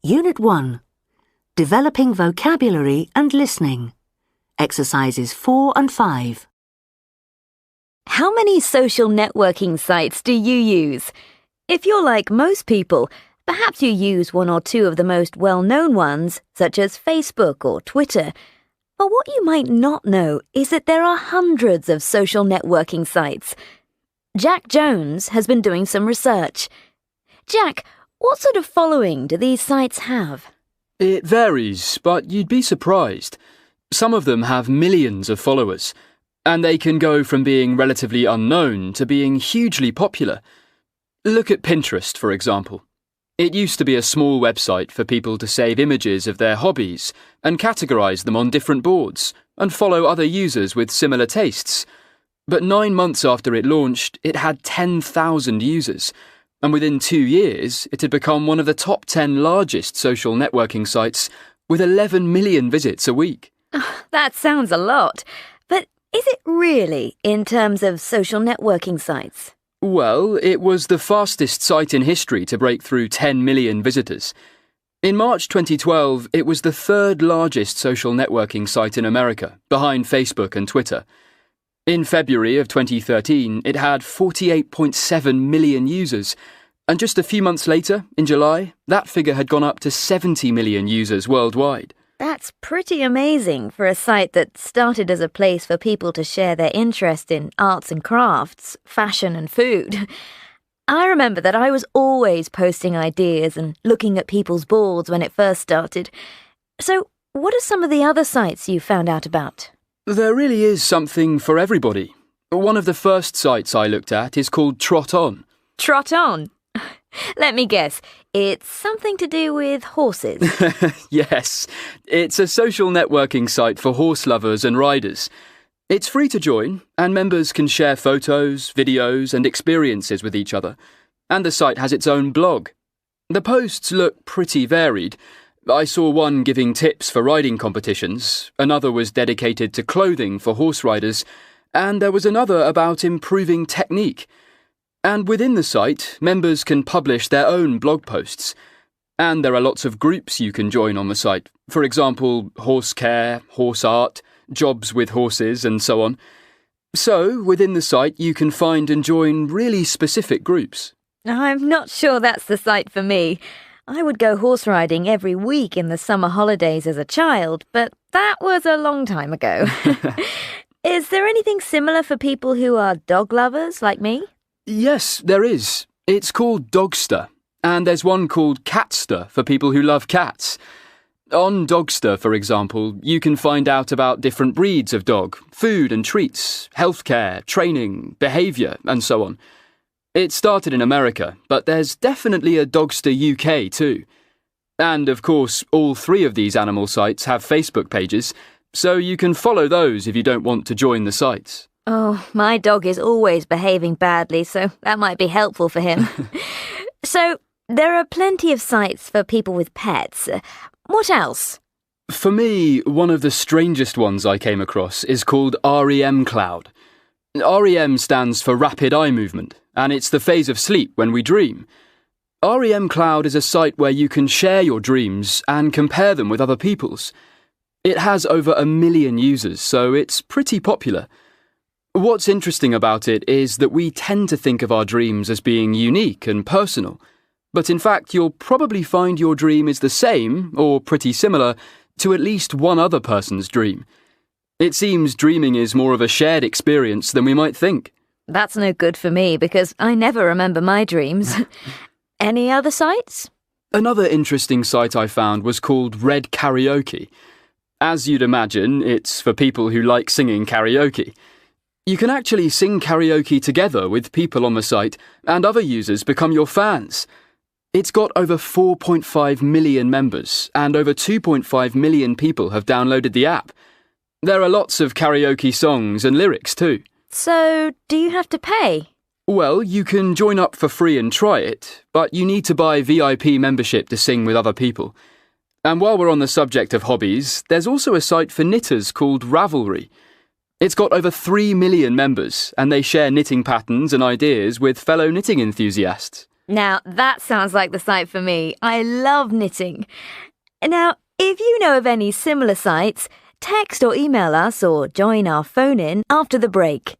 Unit 1. Developing vocabulary and listening. Exercises 4 and 5. How many social networking sites do you use? If you're like most people, perhaps you use one or two of the most well-known ones, such as Facebook or Twitter. But what you might not know is that there are hundreds of social networking sites. Jack Jones has been doing some research. Jack, what sort of following do these sites have? It varies, but you'd be surprised. Some of them have millions of followers, and they can go from being relatively unknown to being hugely popular. Look at Pinterest, for example. It used to be a small website for people to save images of their hobbies and categorize them on different boards and follow other users with similar tastes. But 9 months after it launched, it had 10,000 users, and within 2 years, it had become one of the top 10 largest social networking sites with 11 million visits a week. That sounds a lot. But is it really in terms of social networking sites? Well, it was the fastest site in history to break through 10 million visitors. In March 2012, it was the third largest social networking site in America, behind Facebook and Twitter. In February of 2013, it had 48.7 million users, and just a few months later, in July, that figure had gone up to 70 million users worldwide. That's pretty amazing for a site that started as a place for people to share their interest in arts and crafts, fashion and food. I remember that I was always posting ideas and looking at people's boards when it first started. So, what are some of the other sites you found out about? There really is something for everybody. One of the first sites I looked at is called Trot On. Trot On? Let me guess, it's something to do with horses. Yes, it's a social networking site for horse lovers and riders. It's free to join, and members can share photos, videos, and experiences with each other. And the site has its own blog. The posts look pretty varied. I saw one giving tips for riding competitions, another was dedicated to clothing for horse riders, and there was another about improving technique. And within the site, members can publish their own blog posts. And there are lots of groups you can join on the site. For example, horse care, horse art, jobs with horses, and so on. So, within the site, you can find and join really specific groups. I'm not sure that's the site for me. I would go horse riding every week in the summer holidays as a child, but that was a long time ago. Is there anything similar for people who are dog lovers like me? Yes, there is. It's called Dogster, and there's one called Catster for people who love cats. On Dogster, for example, you can find out about different breeds of dog, food and treats, healthcare, training, behaviour, and so on. It started in America, but there's definitely a Dogster UK too. And, of course, all 3 of these animal sites have Facebook pages, so you can follow those if you don't want to join the sites. Oh, my dog is always behaving badly, so that might be helpful for him. So, there are plenty of sites for people with pets. What else? For me, one of the strangest ones I came across is called REM Cloud. REM stands for Rapid Eye Movement, and it's the phase of sleep when we dream. REM Cloud is a site where you can share your dreams and compare them with other people's. It has over 1 million users, so it's pretty popular. What's interesting about it is that we tend to think of our dreams as being unique and personal, but in fact you'll probably find your dream is the same, or pretty similar, to at least one other person's dream. It seems dreaming is more of a shared experience than we might think. That's no good for me because I never remember my dreams. Any other sites? Another interesting site I found was called Red Karaoke. As you'd imagine, it's for people who like singing karaoke. You can actually sing karaoke together with people on the site, and other users become your fans. It's got over 4.5 million members, and over 2.5 million people have downloaded the app. There are lots of karaoke songs and lyrics too. So, do you have to pay? Well, you can join up for free and try it, but you need to buy VIP membership to sing with other people. And while we're on the subject of hobbies, there's also a site for knitters called Ravelry. It's got over 3 million members, and they share knitting patterns and ideas with fellow knitting enthusiasts. Now, that sounds like the site for me. I love knitting. Now, if you know of any similar sites, text or email us or join our phone-in after the break.